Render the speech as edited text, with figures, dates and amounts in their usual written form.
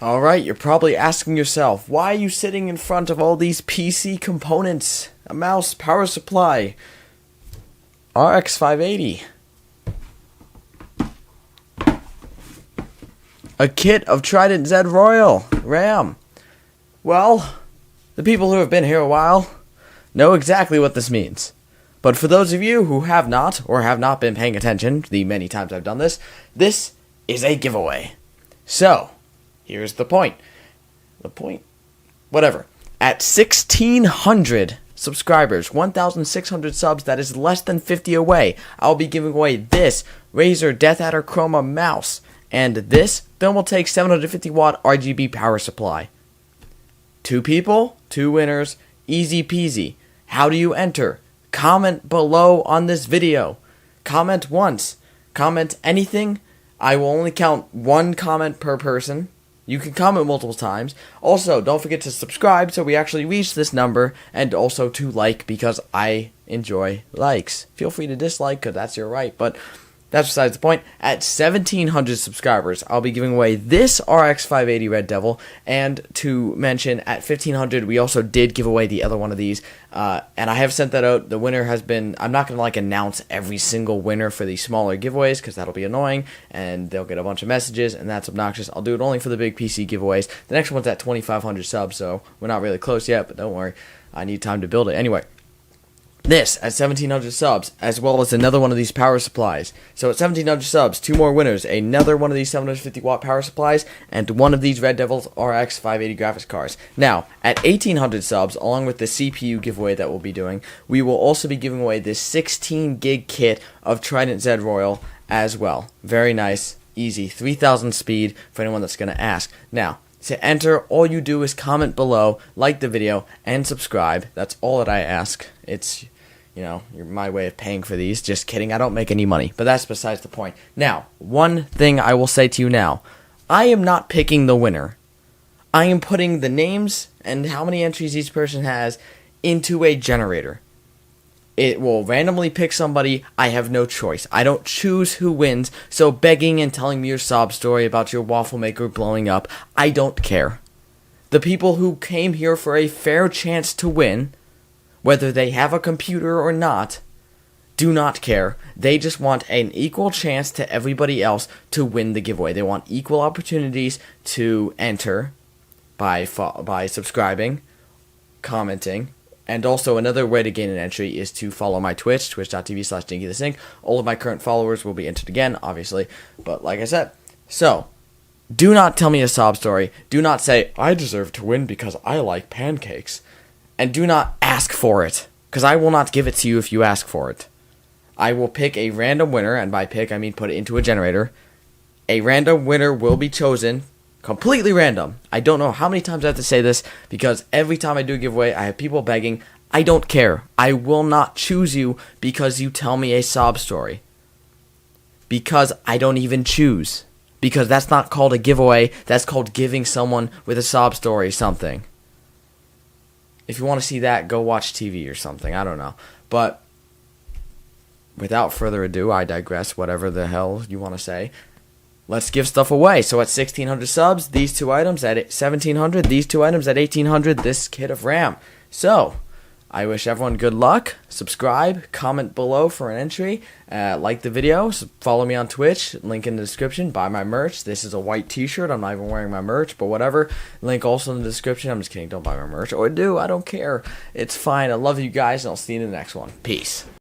Alright, you're probably asking yourself, why are you sitting in front of all these PC components? A mouse, power supply, RX 580, a kit of Trident Z Royal RAM. Well, the people who have been here a while know exactly what this means. But for those of you who have not, or have not been paying attention the many times I've done this, this is a giveaway. So, here's the point. Whatever. At 1,600 subscribers, 1,600 subs, that is less than 50 away, I'll be giving away this Razer DeathAdder Chroma mouse and this Thermaltake 750 watt RGB power supply. 2 people, 2 winners, easy peasy. How do you enter? Comment below on this video. Comment once. Comment anything. I will only count 1 comment per person. You can comment multiple times. Also, don't forget to subscribe so we actually reach this number, and also to like because I enjoy likes. Feel free to dislike because that's your right, but that's besides the point. At 1,700 subscribers, I'll be giving away this RX 580 Red Devil, and to mention, at 1,500, we also did give away the other one of these, and I have sent that out. The winner has been, I'm not going to announce every single winner for these smaller giveaways, because that'll be annoying, and they'll get a bunch of messages, and that's obnoxious. I'll do it only for the big PC giveaways. The next one's at 2,500 subs, so we're not really close yet, but don't worry, I need time to build it. Anyway. This at 1,700 subs, as well as another one of these power supplies. So at 1,700 subs, 2 more winners, another one of these 750 watt power supplies, and one of these Red Devils RX 580 graphics cards. Now, at 1,800 subs, along with the CPU giveaway that we'll be doing, we will also be giving away this 16 gig kit of Trident Z Royal as well. Very nice, easy, 3,000 speed for anyone that's going to ask. Now, to enter, all you do is comment below, like the video, and subscribe. That's all that I ask. It's, you're my way of paying for these. Just kidding, I don't make any money, but that's besides the point. Now, one thing I will say to you now. I am not picking the winner. I am putting the names and how many entries each person has into a generator. It will randomly pick somebody. I have no choice. I don't choose who wins, so begging and telling me your sob story about your waffle maker blowing up, I don't care. The people who came here for a fair chance to win, whether they have a computer or not, do not care. They just want an equal chance to everybody else to win the giveaway. They want equal opportunities to enter by subscribing, commenting, and also another way to gain an entry is to follow my Twitch, twitch.tv/DinkyTheSync. All of my current followers will be entered again, obviously. But like I said, so do not tell me a sob story. Do not say, I deserve to win because I like pancakes. And do not ask for it, because I will not give it to you if you ask for it. I will pick a random winner, and by pick I mean put it into a generator. A random winner will be chosen. Completely random. I don't know how many times I have to say this, because every time I do a giveaway, I have people begging. I don't care. I will not choose you because you tell me a sob story. Because I don't even choose. Because that's not called a giveaway. That's called giving someone with a sob story something. If you want to see that, go watch TV or something. I don't know. But without further ado, I digress. Whatever the hell you want to say. Let's give stuff away. So at 1,600 subs, these 2 items. At 1,700, these 2 items. At 1,800, this kit of RAM. So, I wish everyone good luck. Subscribe, comment below for an entry. Like the video. Follow me on Twitch. Link in the description. Buy my merch. This is a white t-shirt. I'm not even wearing my merch, but whatever. Link also in the description. I'm just kidding. Don't buy my merch. Or do. I don't care. It's fine. I love you guys, and I'll see you in the next one. Peace.